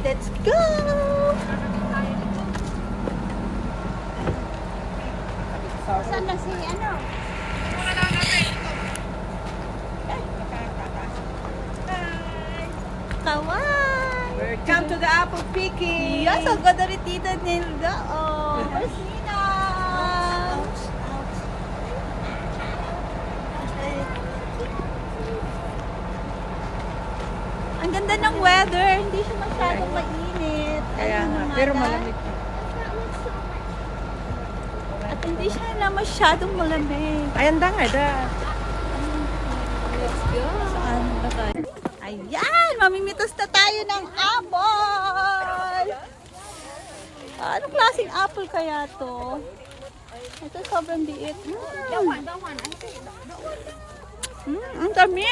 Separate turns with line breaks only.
Let's go! Saan na si ano? Kawaii!
Welcome to the apple picking.
Yes, ang ganda rin tita Nilda. Oh, Marcina! Ang ganda ng weather. Hindi siya masyadong mainit.
Kaya
Ayun,
nga,
mga
pero
guys.
malamig.
At hindi siya na masyadong malamig.
Ayan da nga, da.
Let's go. Saan ba tayo? Ayan! Mamimitas na tayo ng apple! Anong klaseng apple kaya to? Ito sobrang liit. Ang dami!